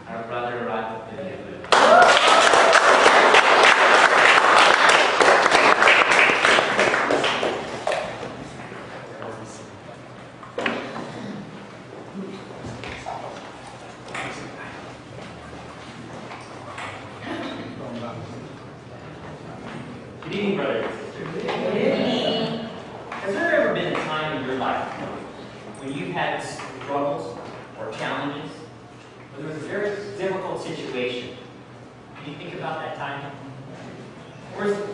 our brother Villanueva. Good evening, brothers and sisters. Good evening. Has there ever been a time in your life when you've had struggles or challenges, when there was a very difficult situation? Can you think about that time?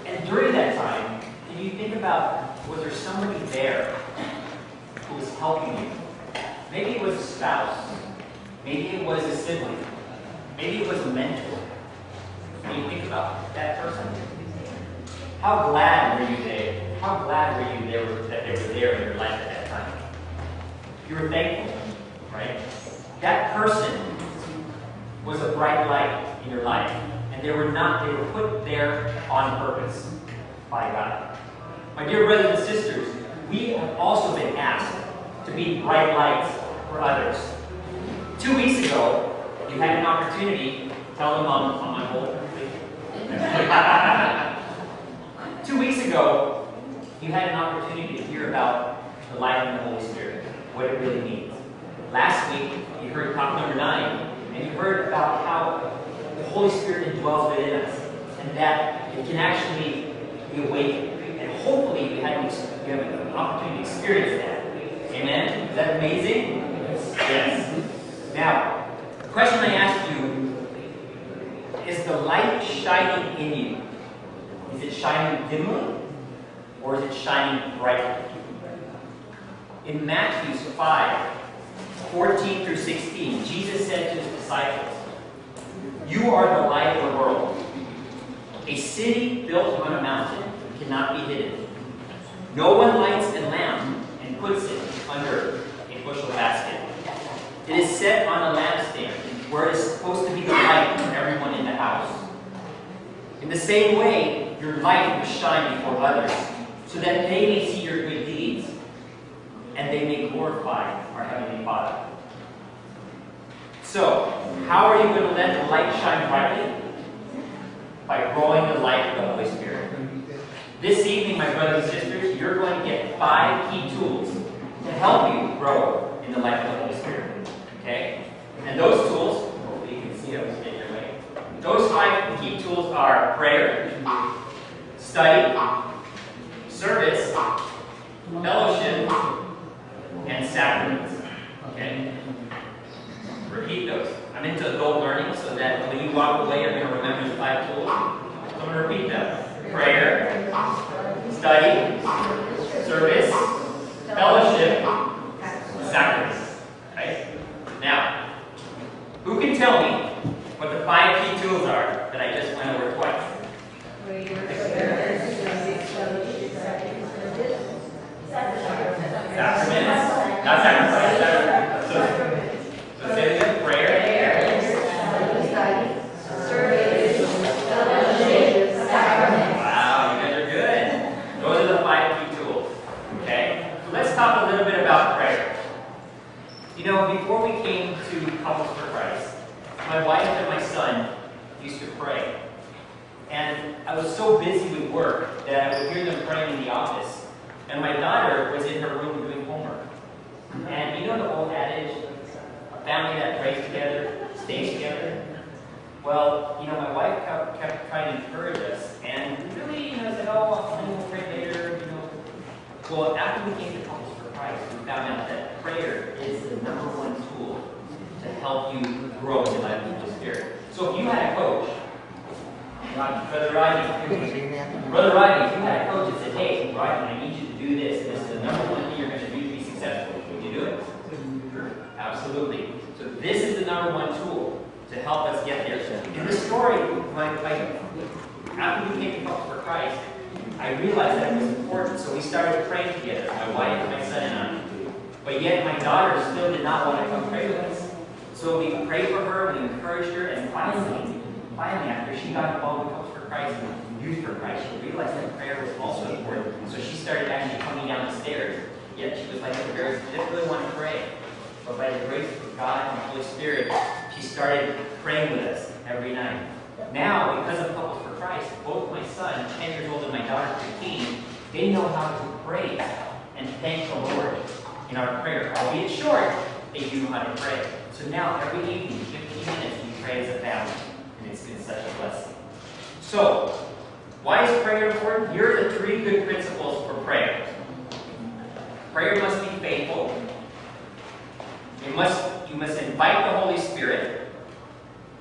And during that time, can you think about, was there somebody there who was helping you? Maybe it was a spouse. Maybe it was a sibling. Maybe it was a mentor. Can you think about that person? How glad were you there? How glad were you there that they were there in your life at that time? You were thankful, right? That person was a bright light in your life, and they were put there on purpose by God. My dear brothers and sisters, we have also been asked to be bright lights for others. 2 weeks ago, you had an opportunity. Tell them I'm on hold. 2 weeks ago, you had an opportunity to hear about the life of the Holy Spirit, what it really means. Last week, you heard talk number 9, and you heard about how the Holy Spirit indwells within us, and that it can actually be awakened. And hopefully, you have an opportunity to experience that. Amen? Is that amazing? Yes. Now, the question I ask you, is the light shining in you? Is it shining dimly, or is it shining brightly? In Matthew 5:14 through 16, Jesus said to his disciples, "You are the light of the world. A city built on a mountain cannot be hidden. No one lights a lamp and puts it under a bushel basket. It is set on a lampstand, where it is supposed to be the light for everyone in the house. In the same way, your light will shine before others, so that they may see your good deeds, and they may glorify our Heavenly Father." So, how are you going to let the light shine brightly? By growing the light of the Holy Spirit. This evening, my brothers and sisters, you're going to get 5 key tools to help you grow in the light of the Holy Spirit. Okay? And those tools, hopefully you can see them in your way. Those 5 key tools are prayer, study, service, fellowship, and sacraments. Okay? Repeat those. I'm into adult learning, so that when you walk away, you're going to remember the 5 tools. So I'm going to repeat them. Prayer, study, service, fellowship, sacraments. Right? Now, who can tell me what the 5 key tools are that I just went over twice? Sacraments. Not sacrifice. So say it again. Prayer. Wow, you guys are good. Those are the 5 key tools. Okay? So let's talk a little bit about prayer. You know, before we came to Couples for Christ, my wife and my son used to pray. And I was so busy with work that I would hear them praying in the office. And my daughter was in her room doing homework. And you know the old adage, a family that prays together stays together? Well, you know, my wife kept trying to encourage us. And really, you know, said, oh, we'll pray later, you know. Well, after we came to Couples for Christ, we found out that prayer is the #1 tool to help you grow in the life of the Spirit. So if you had a coach, Brother Rodney, if you had a coach that said, hey, Rodney, I need you to do this, and this is the #1 thing you're going to do to be successful, would you do it? Sure. Absolutely. So this is the #1 tool to help us get there. In the story, after we came to Couples for Christ, I realized that it was important, so we started praying together, my wife, my son, and I. But yet my daughter still did not want to come pray with us. So we prayed for her, we encouraged her, and finally, after she got involved with Couples for Christ and Youth for Christ, she realized that prayer was also important. So she started actually coming down the stairs. Yet she was like, I didn't really want to pray. But by the grace of God and the Holy Spirit, she started praying with us every night. Now, because of Couples for Christ, both my son, 10 years old, and my daughter, 15, they know how to pray and thank the Lord in our prayer. Albeit short, they do know how to pray. So now, every evening, 15 minutes, we pray as a family. And it's been such a blessing. So, why is prayer important? Here are the 3 good principles for prayer. Prayer must be faithful. You must invite the Holy Spirit.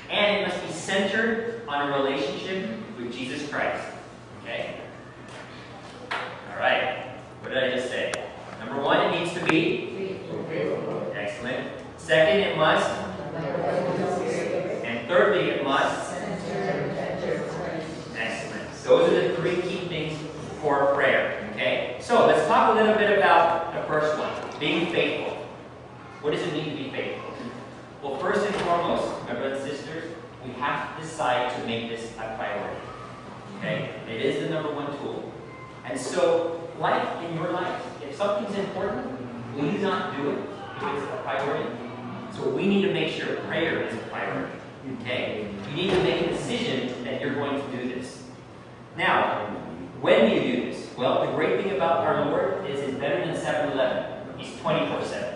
And it must be centered on a relationship with Jesus Christ. Okay? Alright. What did I just say? Number 1, it needs to be faithful. Excellent. Second, it must. And thirdly, it must. Excellent. Those are the 3 key things for prayer. Okay? So let's talk a little bit about the first one, being faithful. What does it mean to be faithful? Well, first and foremost, my brothers and sisters, we have to decide to make this a priority. Okay? It is the number 1 tool. And so, like in your life, if something's important, will you not do it if it's a priority? So we need to make sure prayer is a priority. Okay? You need to make a decision that you're going to do this. Now, when do you do this? Well, the great thing about our Lord is He's better than 7-Eleven. He's 24/7.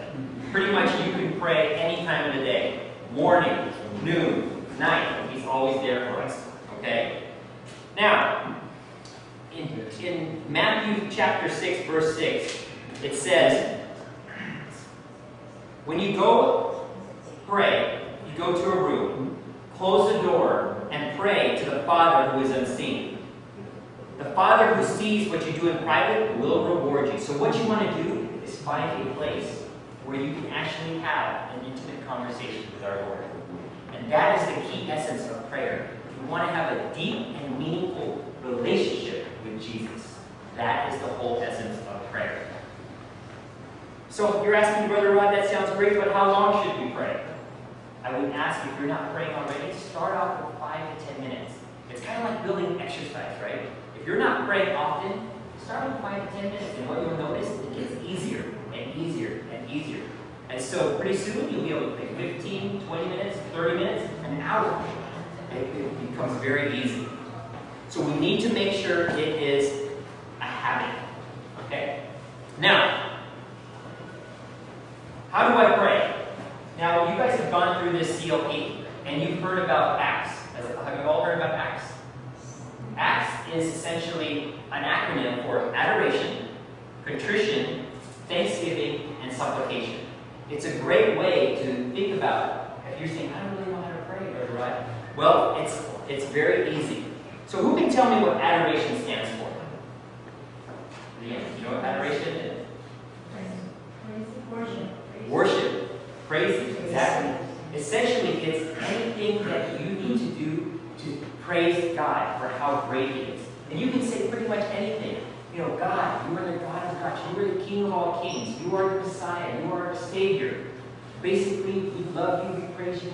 Pretty much you can pray any time of the day. Morning, noon, night. He's always there for us. Okay? Now, in Matthew chapter 6, verse 6, it says, when you go pray, you go to a room, close the door, and pray to the Father who is unseen. The Father who sees what you do in private will reward you. So what you want to do is find a place where you can actually have an intimate conversation with our Lord. And that is the key essence of prayer. You want to have a deep and meaningful relationship with Jesus. That is the whole essence of prayer. So you're asking, Brother Rod, that sounds great, but how long should we pray? I would ask, if you're not praying already, start off with 5 to 10 minutes. It's kind of like building exercise, right? If you're not praying often, start with 5 to 10 minutes, and what you'll notice, it gets easier and easier and easier. And so pretty soon you'll be able to pray 15, 20 minutes, 30 minutes, an hour. It becomes very easy. So we need to make sure it is a habit. Okay? Now, how do I pray? Now, you guys have gone through this CLP, and you've heard about ACTS. Have you all heard about ACTS? ACTS is essentially an acronym for adoration, contrition, thanksgiving, and supplication. It's a great way to think about if you're saying, I don't really know how to pray, Brother Rod. Well, it's very easy. So who can tell me what adoration stands for? Leanne, you know what adoration is? Worship. Worship. Praise. Exactly. Essentially, it's anything that you need to do to praise God for how great He is. And you can say pretty much anything. You know, God, you are the God of gods. You are the King of all kings. You are the Messiah. You are our Savior. Basically, we love you, we praise you,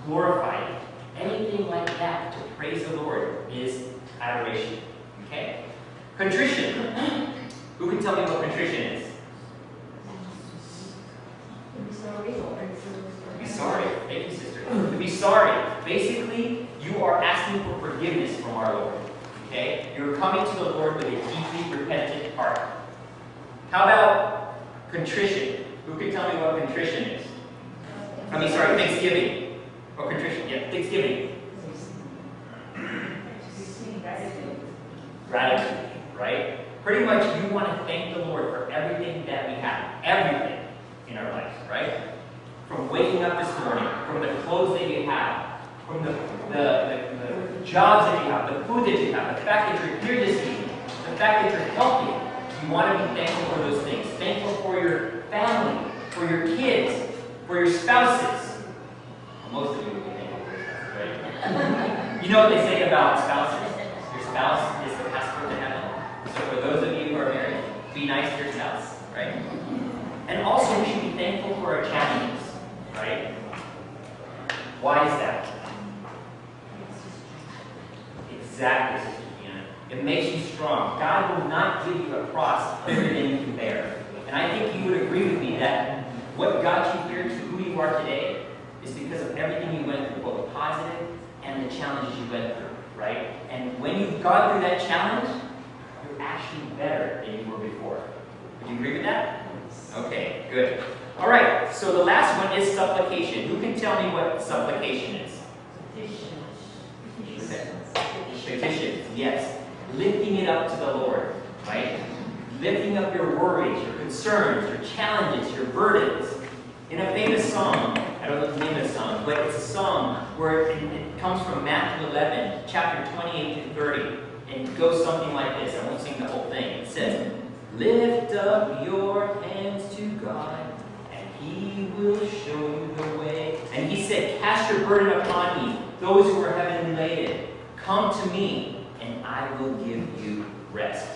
glorify you. Anything like that to praise the Lord is adoration. Okay? Contrition. Who can tell me what contrition is? To be sorry. Thank you, sister. To be sorry. Basically, you are asking for forgiveness from our Lord. Okay? You're coming to the Lord with a deeply repentant heart. How about contrition? Who can tell me what contrition is? Thanksgiving. Or contrition, yeah, thanksgiving. Gratitude, right? Pretty much you want to thank the Lord for everything that we have. Everything in our life, right? From waking up this morning, from the clothes that you have, from the jobs that you have, the food that you have, the fact that you're here this evening, the fact that you're healthy. You want to be thankful for those things. Thankful for your family, for your kids, for your spouses. Well, most of you will be thankful for your spouses, right? You know what they say about spouses? Your spouse is the passport to heaven. So for those of you who are married, be nice to your spouse, right? And also we should be thankful for our challenges, right? Why is that? Exactly, Sister Deanna. It makes you strong. God will not give you a cross bigger than you can bear. And I think you would agree with me that what got you here to who you are today is because because of everything you went through, both positive and the challenges you went through, right? And when you've gone through that challenge, you're actually better than you were before. Would you agree with that? Okay, good. All right, so the last one is supplication. Who can tell me what supplication is? Petition, yes. Lifting it up to the Lord, right? Lifting up your worries, your concerns, your challenges, your burdens. In a famous song, I don't know the name of the song, but it's a song where it comes from Matthew 11, chapter 28 to 30. And it goes something like this. I won't sing the whole thing. It says, lift up your hands to God, and He will show you the way. And He said, cast your burden upon me, those who are heavy laden. Come to me, and I will give you rest.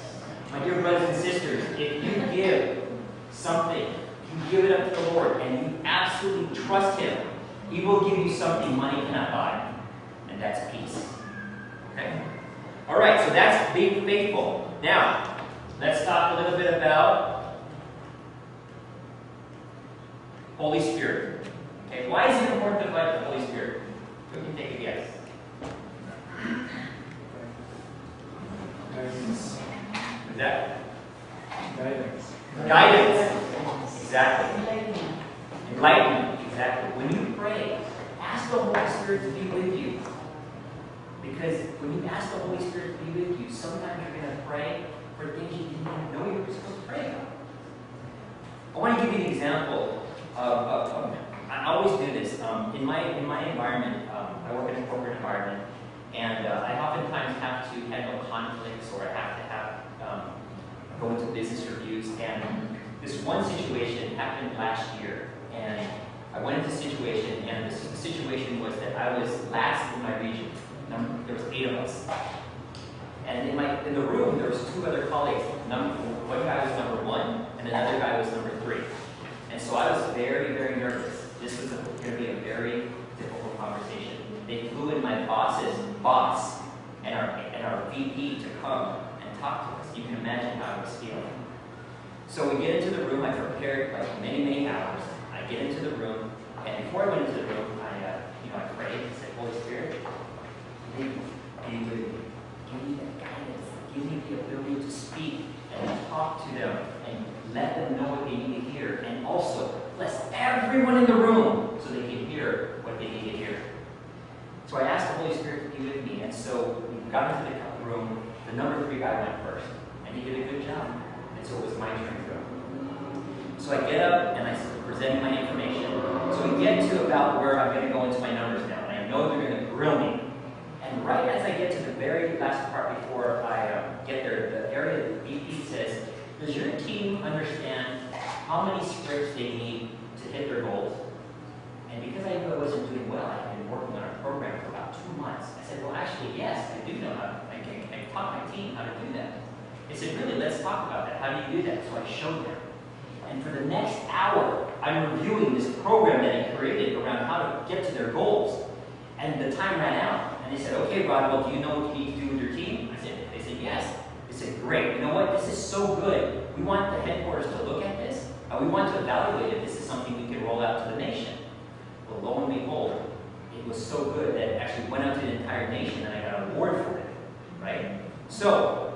My dear brothers and sisters, if you give something, you give it up to the Lord, and you absolutely trust Him, He will give you something money cannot buy, and that's peace. Okay? All right, so that's being faithful. Now, let's talk a little bit about Holy Spirit. Okay, why is it important to invite the Holy Spirit? Who can take a guess? Guidance. Is that? Guidance. Guidance. Exactly. Enlightenment. Exactly. When you pray, ask the Holy Spirit to be with you. Because when you ask the Holy Spirit to be with you, sometimes you're going to pray for things you didn't even know you were supposed to pray about. I want to give you an example of I always do this. In my environment, I work in a corporate environment, and I oftentimes have to handle conflicts, or I have to go into business reviews. And this one situation happened last year, and I went into the situation, and the situation was that I was last in my region. There was 8 of us, and in the room there was 2 other colleagues. One guy was number 1, and another guy was number 3. And so I was very, very nervous. This was going to be a very difficult conversation. They flew in my boss's boss and our VP to come and talk to us. You can imagine how I was feeling. So we get into the room. I prepared like many, many hours. I get into the room, and before I went into the room, I prayed and said, Holy Spirit, be with me. Give me that guidance. Give me the ability to speak and talk to them and let them know what they need to hear. And also, bless everyone in the room so they can hear what they need to hear. So I asked the Holy Spirit to be with me. And so we got into the room. The number 3 guy went first. And he did a good job. And so it was my turn to go. So I get up and I present my information. So we get to about where I'm going to go into my numbers now. And I know they're going to grill me. And right as I get to the very last part before I get there, the area the VP says, does your team understand how many scripts they need to hit their goals? And because I knew I wasn't doing well, I had been working on a program for about 2 months. I said, well, actually, yes, I do know how. I taught my team how to do that. They said, really, let's talk about that. How do you do that? So I showed them. And for the next hour, I'm reviewing this program that I created around how to get to their goals. And the time ran out. And they said, okay, Rod, well, do you know what you need to do with your team? They said, yes. They said, great. You know what? This is so good. We want the headquarters to look at this. We want to evaluate if this is something we can roll out to the nation. Well, lo and behold, it was so good that it actually went out to the entire nation, and I got an award for it. Right? So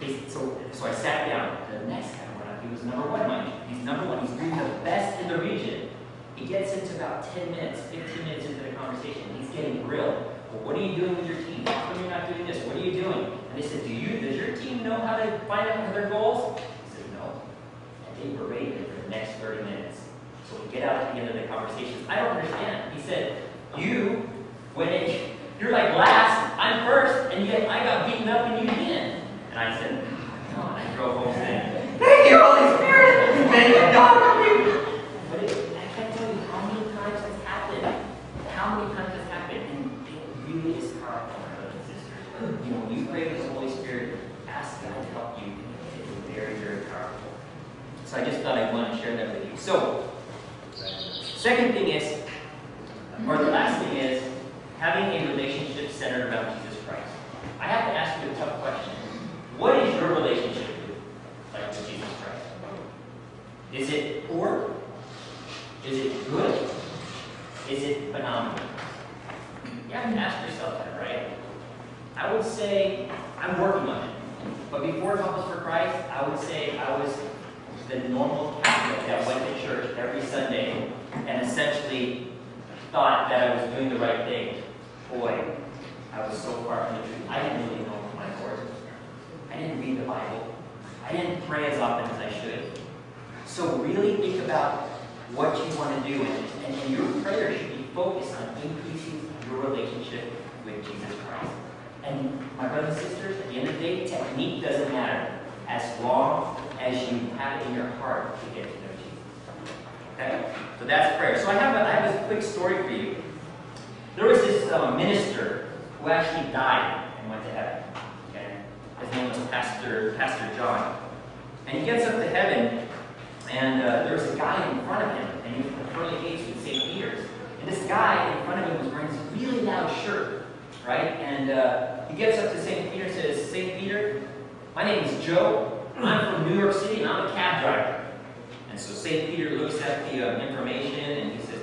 I sat down. The next guy went up. He was number 1, mind you. He's number 1. He's doing the best in the region. He gets into about 10 minutes, 15 minutes into the conversation. He's getting grilled. Well, what are you doing with your team? How come you're not doing this? What are you doing? And they said, does your team know how to find out their goals? He said, no. And they berated him for the next 30 minutes. So we get out at the end of the conversation. I don't understand. He said, you're like last, I'm first, and yet I got beaten up and you didn't. And I said, no. And I drove home saying, thank you, Holy Spirit. Thank you, God. But I can't tell you how many times that's happened. How many times that's happened. And it really is powerful, brothers and sisters. When you pray with the Holy Spirit, ask God to help you. It's very, very powerful. So I just thought I'd want to share that with you. So, second thing is, or the last thing is, having a relationship centered around Jesus Christ. I have to ask you a tough question. What is your relationship with Jesus Christ? Is it poor? Is it good? Is it have to ask yourself that, right? I would say I'm working on it. But before Couples for Christ, I would say I was the normal Catholic that went to church every Sunday and essentially thought that I was doing the right thing. Boy, I was so far from the truth. I didn't really know my Lord. I didn't read the Bible. I didn't pray as often as I should. So really think about what you want to do, and your prayer should be focused on increasing your relationship with Jesus Christ. And my brothers and sisters, at the end of the day, technique doesn't matter as long as you have it in your heart to get to know Jesus. Okay? So that's prayer. So I have a quick story for you. There was this minister who actually died and went to heaven. Okay? His name was Pastor John. And he gets up to heaven, and there was a guy in front of him, and he was at the pearly gates with St. Peter's. And this guy in front of him was wearing this really loud shirt, right? And he gets up to St. Peter and says, St. Peter, my name is Joe. I'm from New York City, and I'm a cab driver. And so St. Peter looks at the information, and he says,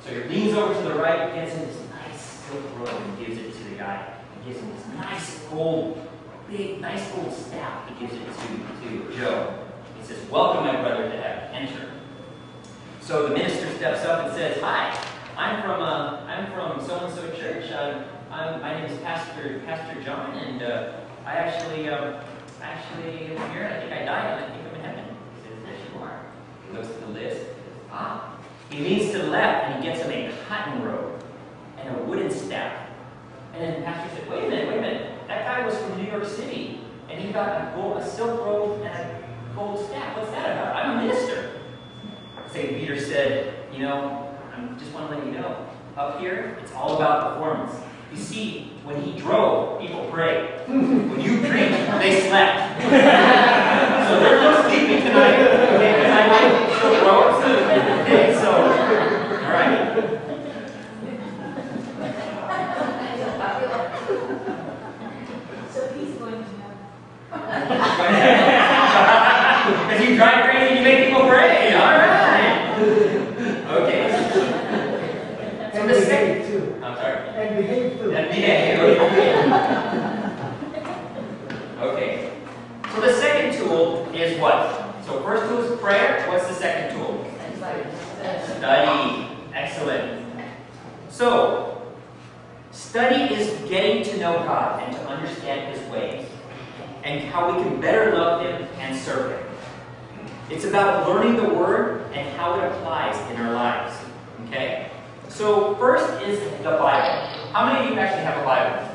So he leans over to the right, gets him this nice silk robe, and gives it to the guy. He gives him this nice gold staff. He gives it to Joe. He says, welcome, my brother, to heaven. Enter. So the minister steps up and says, hi, I'm from so-and-so church. My name is Pastor John, and I actually am here. I think I died, and I think I'm in heaven. He says, yes, you are. He looks at the list. He leans to the left, and he gets him a cotton robe and a wooden staff. And then the pastor said, wait a minute. That guy was from New York City, and he got a silk robe and a gold staff. What's that about? I'm a minister. St. Peter said, I just want to let you know, up here, it's all about performance. You see, when he drove, people prayed. When you preached, they slept. So there's no sleeping tonight. Okay, because I like silk robes. Okay, so, all right. So he's going to have. Because you drive crazy and you make people pray. All right. Okay. So the second, too. I'm sorry. And behave too. And behave. Okay. So the second tool is what? So first tool is prayer. What's the second tool? Study. Excellent. So, study is getting to know God and to understand His ways and how we can better love Him and serve Him. It's about learning the Word and how it applies in our lives. Okay? So, first is the Bible. How many of you actually have a Bible?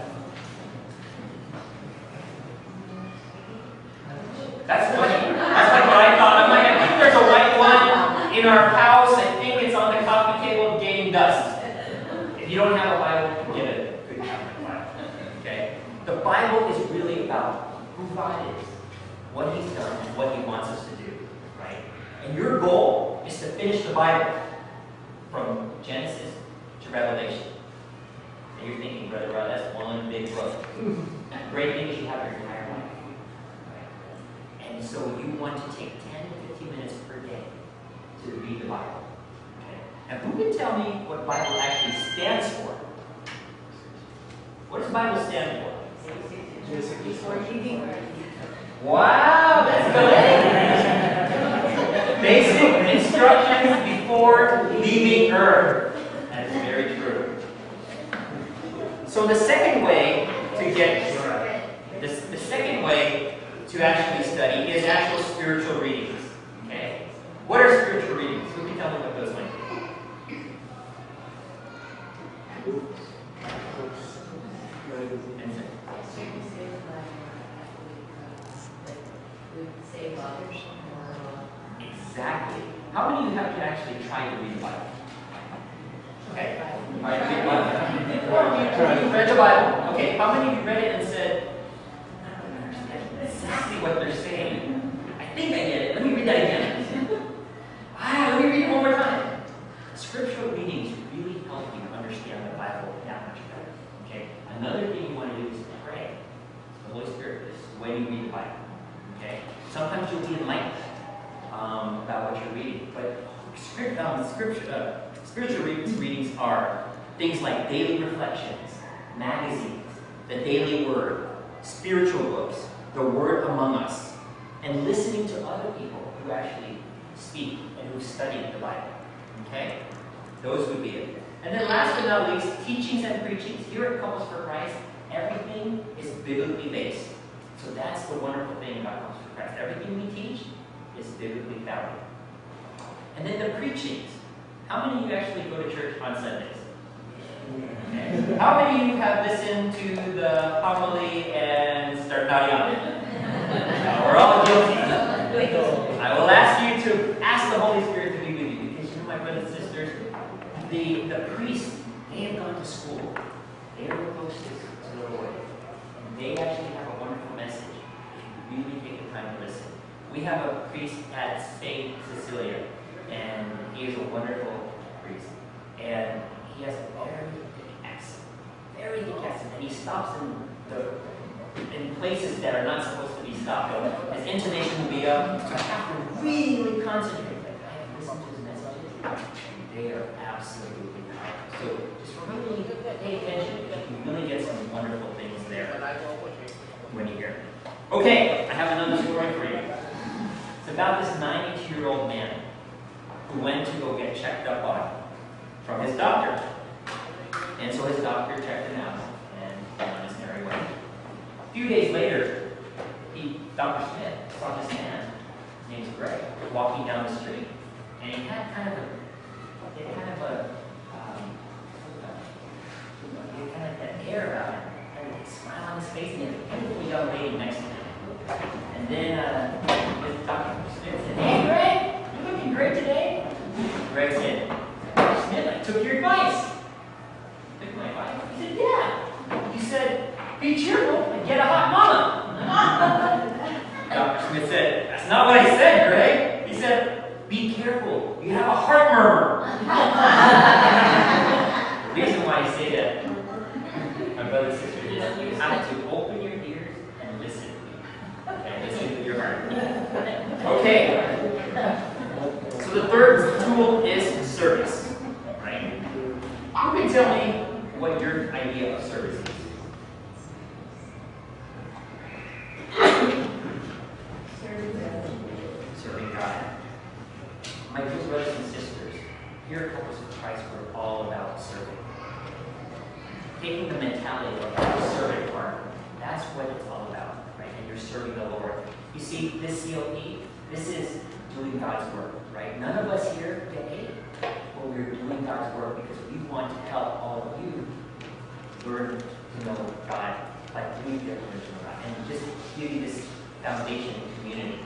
That's funny. That's like what I thought. I'm like, I think there's a white one in our house. I think it's on the coffee table getting dust. If you don't have a Bible, get a good Catholic Bible. Okay? The Bible is really about who God is, what He's done, and what He wants us to do. Right? And your goal is to finish the Bible from Genesis to Revelation. And you're thinking, Brother Rod, that's one big book. Great thing is you have your entire life. Right? And so you want to take 10 to 15 minutes per day to read the Bible. Okay? And who can tell me what Bible actually stands for? What does Bible stand for? Wow, that's good. Basic instructions before leaving Earth. That is very true. So the second way to get the second way to actually study is actual spiritual readings. Okay? What are spiritual readings? Who can tell me what those might be? Exactly. How many of you have actually tried to read the Bible? Okay. Tried to read the Bible. You read the Bible. Okay. How many of you read it and said, I don't understand exactly what they're saying? I think I get it. Let me read that again. Let me read it one more time. Scriptural readings really help you understand the Bible that much better. Okay. Another thing you want to do is pray. The Holy Spirit is when you read the Bible. Okay. Sometimes you'll be enlightened about what you're reading, but spiritual readings are Things like daily reflections, magazines, the daily word, spiritual books, the word among us, and listening to other people who actually speak and who study the Bible. Okay? Those would be it. And then last but not least, teachings and preachings. Here at Couples for Christ, everything is biblically based. So that's the wonderful thing about Couples for Christ. Everything we teach is biblically founded. And then the preachings. How many of you actually go to church on Sundays? Okay. How many of you have listened to the homily and start nodding on it? We're all guilty. I will ask you to ask the Holy Spirit to be with you, because you know, my brothers and sisters, the priests, they have gone to school. They are close to the Lord. And they actually have a wonderful message if you really take the time to listen. We have a priest at St. Cecilia, and he is a wonderful priest. And he has a very thick accent. Very thick accent. And he stops in places that are not supposed to be stopped. His intonation will be up. So I have to really concentrate. Like, I have to listen to his messages. They are absolutely powerful. So just really pay attention. You really get some wonderful things there when you hear it. Okay, I have another story for you. It's about this 92-year-old man who went to go get checked up on from his doctor. And so his doctor checked him out and went on his merry way. A few days later, Dr. Smith saw this man, his name's Greg, walking down the street. And he had kind of that air about him, kind of a smile on his face, and he had a beautiful young lady next to him. And then Dr. Smith said, "Hey, Greg, you're looking great today." Greg said, "Dr. Smith, I took your advice." "Took my advice?" He said, "Yeah. You said, be cheerful and get a hot mama." Dr. Smith said, "That's not what I said, Greg." He said, "Be careful. You have a heart murmur." The reason why I say that, my brothers and sisters, is you have to open your ears and listen. Okay, listen with your heart. Okay. So the third tool is service. Right? You can tell me what your idea of service is. Serving God. My dear brothers and sisters, here at Couples for Christ, we're all about serving. Taking the mentality of the servant part, that's what it's all about, right? And you're serving the Lord. You see, this CLP, this is doing God's work, right? None of us here get paid, but we're doing God's work because we want to help all of you learn to know God, like we get to know God, and just give you this foundation in community.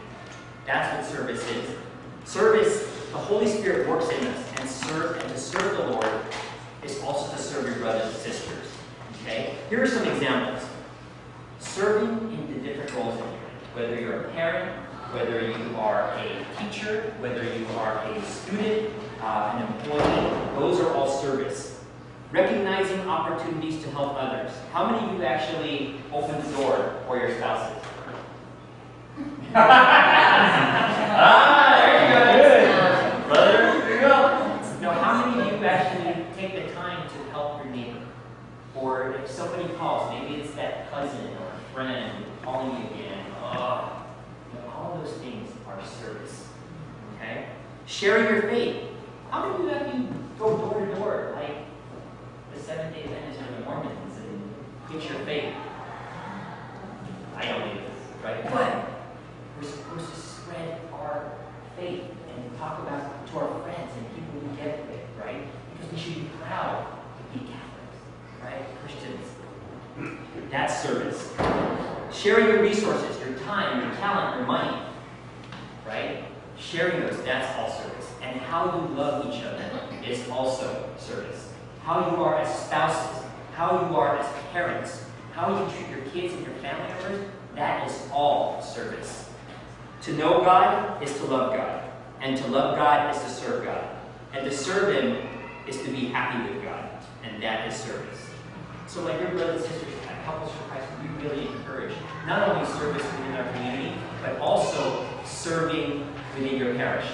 That's what service is. Service, the Holy Spirit works in us, and to serve the Lord is also to serve your brothers and sisters. Okay? Here are some examples. Serving in the different roles in your life, whether you're a parent, whether you are a teacher, whether you are a student, an employee, those are all service. Recognizing opportunities to help others. How many of you actually open the door for your spouses? There you go. Good. Brother, there you go. Now, how many of you actually take the time to help your neighbor? Or if somebody calls, maybe it's that cousin or friend calling you again. All those things are service. Okay? Sharing your faith. How many of you have you go door to door, like the Seventh-day Adventists or the Mormons, and preach your faith? I don't do this, right? But we're supposed to spread our faith and talk about it to our friends and people who get it, right? Because we should be proud to be Catholics, right? Christians. That's service. Sharing your resources, your time, your talent, your money, right? Sharing those, that's all service. And how you love each other is also service. How you are as spouses, how you are as parents, how you treat your kids and your family members, that is all service. To know God is to love God. And to love God is to serve God. And to serve Him is to be happy with God. And that is service. So my dear brothers and sisters, at Couples for Christ, we really encourage not only service within our community, but also serving within your parish.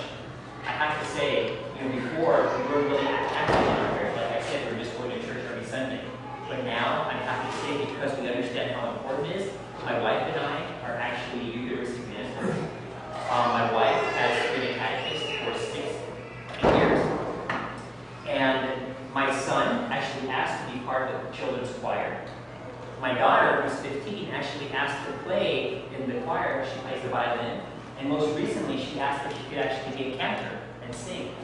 I have to say, before we were really active in our parish. Like I said, we were just going to church say, because we understand how important it is, my wife and I are actually Eucharistic ministers. My wife has been a catechist for 6 years. And my son actually asked to be part of the children's choir. My daughter, who's 15, actually asked to play in the choir. She plays the violin. And most recently, she asked if she could actually be a cantor and sing.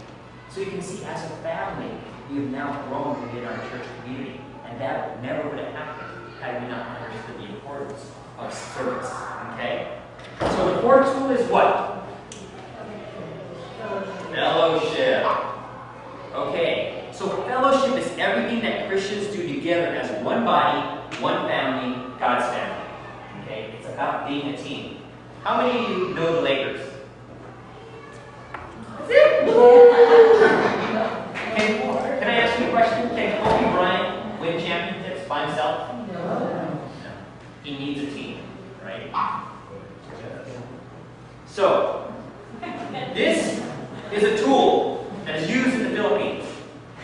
So you can see, as a family, we have now grown within our church community. And that never would have happened had we not understood the importance of service. Okay? So the core tool is what? Fellowship. Okay. So fellowship is everything that Christians do together as one body, one family, God's family. Okay? It's about being a team. How many of you know the Lakers? Can I ask you a question? Can Kobe Bryant win championships by himself? No. He needs a team, right? So, this is a tool that is used in the Philippines.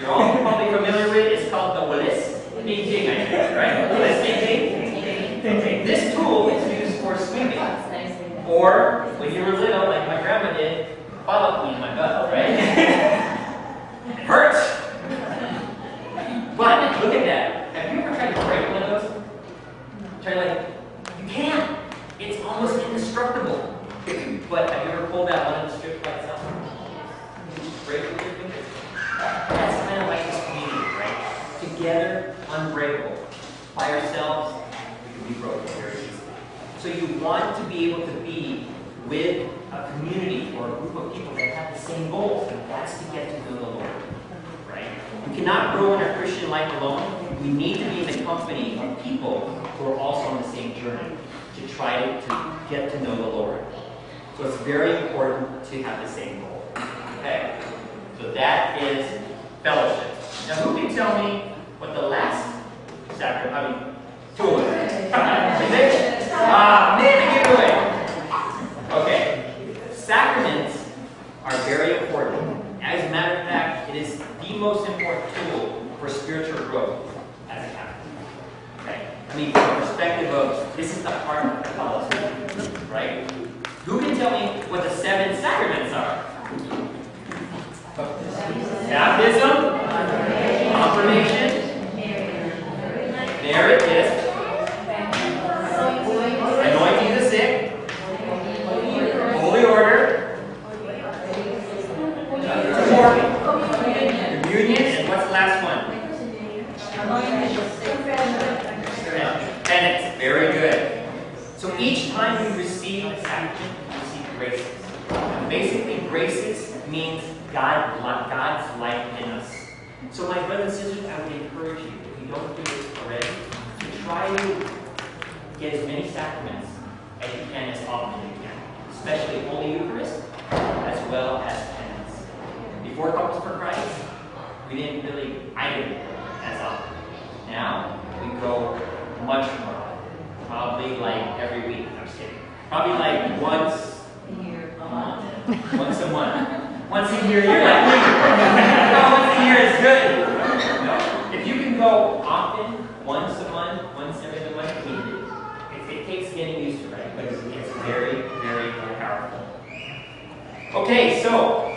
You're all probably familiar with it. It's called the walis painting, I think, right? Walis painting. This tool is used for swimming. Or, when you were little, like my grandma did, follow me in my butt, right? It hurts. But, look at that. Have you ever tried to break one of those? You can't. It's almost indestructible. But have you ever pulled out one of the strips by itself? Break with your fingers. That's kind of like this community, right? Together, unbreakable. By ourselves, we can be broken very easily. So you want to be able to be with a community or a group of people that have the same goals, and that's to get to know the Lord. Right? We cannot grow in our Christian life alone. We need to be in the company of people who are also on the same journey to try to get to know the Lord. So it's very important to have the same goal. Okay? So that is fellowship. Now who can tell me what the last sacrament, tool is? Is it? Man, give it away. Okay. Sacraments are very important. As a matter of fact, it is the most important tool for spiritual growth as a Catholic. Okay? I mean, from the perspective of this is the heart of Catholicism, right? Who can tell me what the 7 sacraments are? Baptism, confirmation, marriage, anointing the sick, holy order, communion, and what's the last one? Penance. Very good. So each time we receive a sacrament, we receive graces. And basically, graces means God's life in us. So my brothers and sisters, I would encourage you, if you don't do this already, to try to get as many sacraments as you can, as often as you can. Especially Holy Eucharist, as well as penance. Before Couples for Christ, I didn't as often. Now, we go much more often. Probably like every week. I'm just kidding. Probably like once a month. Once a month. Once a year, you're like me. No, once a year is good. No. If you can go often, once a month, once every other month, we do. It takes getting used to, right? But it's very, very powerful. Okay, so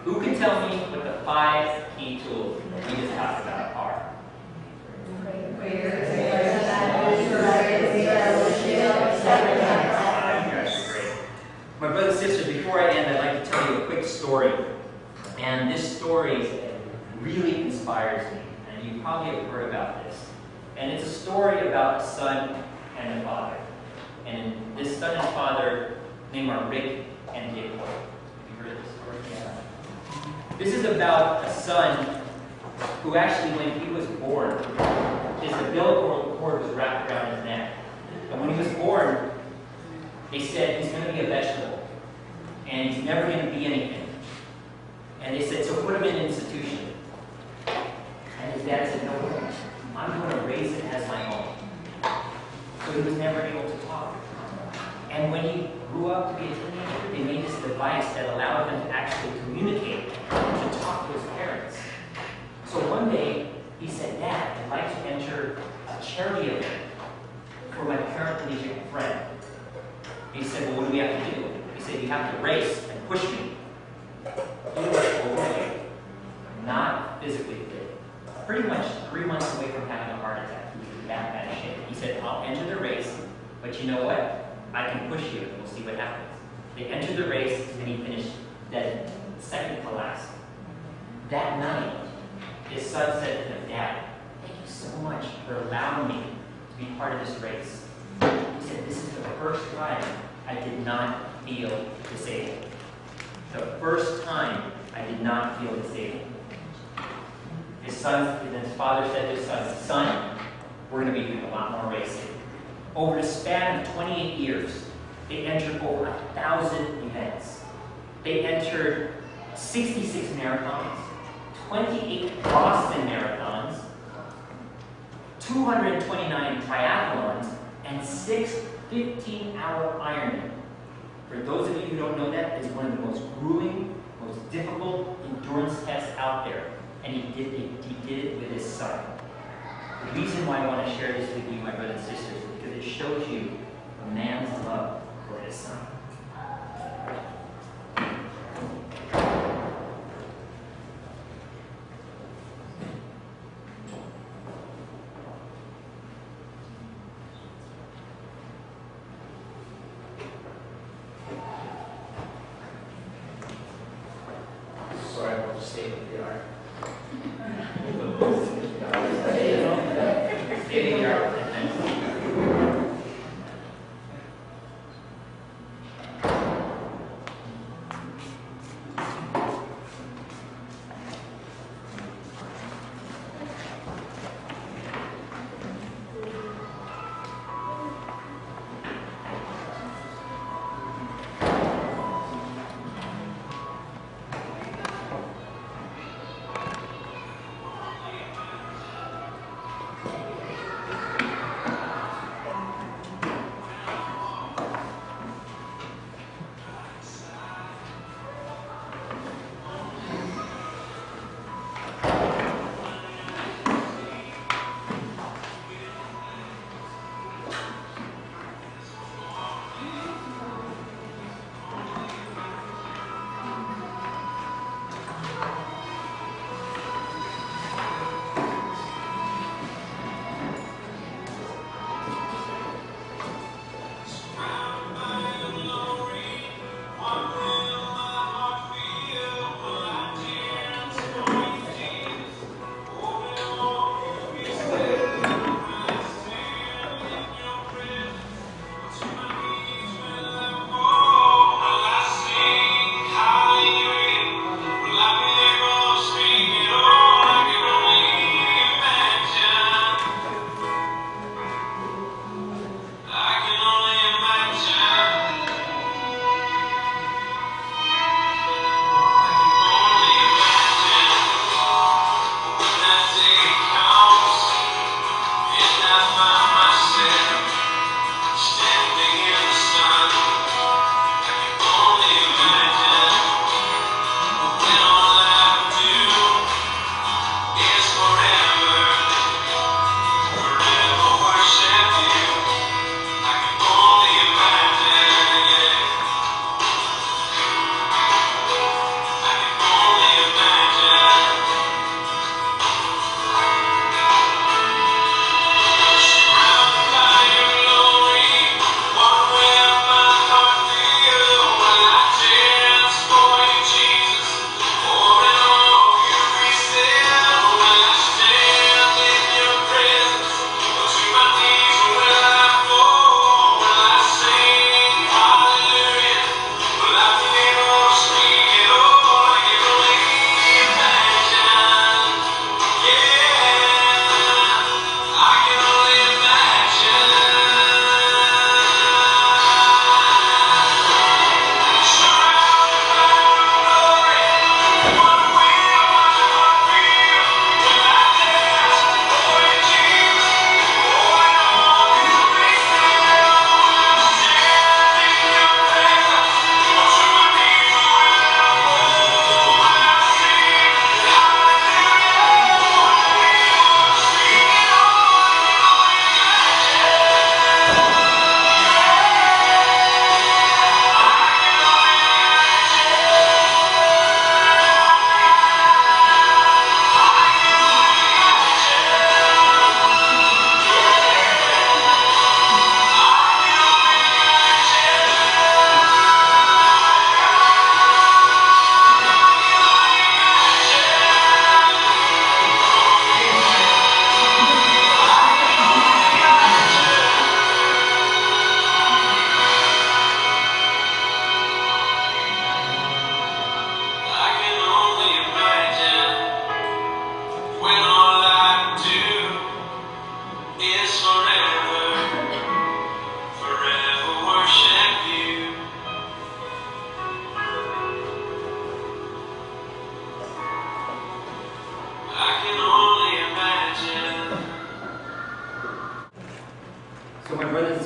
who can tell me what the 5 key tools we just talked about are? My brothers and sisters, before I end, I'd like to tell you a quick story. And this story really inspires me. And you probably have heard about this. And it's a story about a son and a father. And this son and father named are Rick and Dick. Have you heard of this story? Yeah. This is about a son who actually, when he was born, his umbilical cord was wrapped around his neck. And when he was born, they said he's going to be a vegetable. And he's never going to be anything. And they said, so put him in an institution. And his dad said, no, I'm going to raise it as my own. So he was never able to talk. And when he grew up to be a teenager, they made this device that allowed him to actually communicate, to talk to his parents. So one day, he said, Dad, I'd like to enter a charity event for my paraplegic friend. He said, well, what do we have to do? He said, you have to race and push me. He was overweight, not physically fit, pretty much 3 months away from having a heart attack. He was in that bad shape. He said, I'll enter the race, but you know what? I can push you and we'll see what happens. They entered the race and he finished dead, second to last. That night, his son said to him, Dad, thank you so much for allowing me to be part of this race. He said, this is the first time I did not feel disabled. The first time I did not feel disabled. His father said to his son, we're going to be doing a lot more racing. Over the span of 28 years, they entered over 1,000 events. They entered 66 marathons, 28 Boston marathons, 229 triathlons, and 6 15-hour Ironman. For those of you who don't know that, it's one of the most grueling, most difficult endurance tests out there. And he did it with his son. The reason why I want to share this with you, my brothers and sisters, is because it shows you a man's love for his son. Sorry, I'll just stay with the art.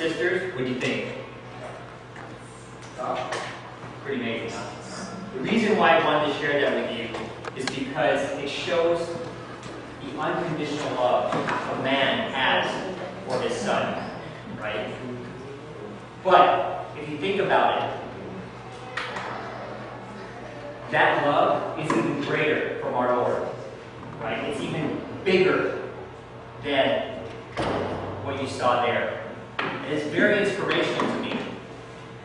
sisters, what do you think? Pretty amazing, huh? The reason why I wanted to share that with you is because it shows the unconditional love a man has for his son, right? But if you think about it, that love is even greater from our Lord, right? It's even bigger than what you saw there. And it's very inspirational to me.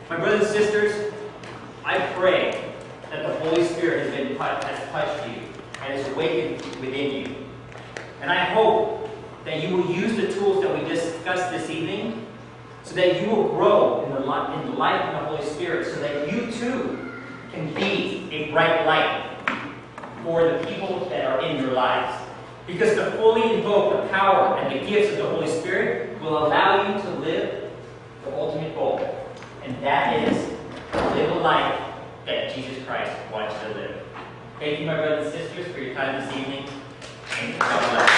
My brothers and sisters, I pray that the Holy Spirit has touched you and is awakened within you. And I hope that you will use the tools that we discussed this evening so that you will grow in the light of the Holy Spirit, so that you too can be a bright light for the people that are in your lives. Because to fully invoke the power and the gifts of the Holy Spirit will allow you to live the ultimate goal. And that is to live a life that Jesus Christ wants you to live. Thank you, my brothers and sisters, for your time this evening. And God bless.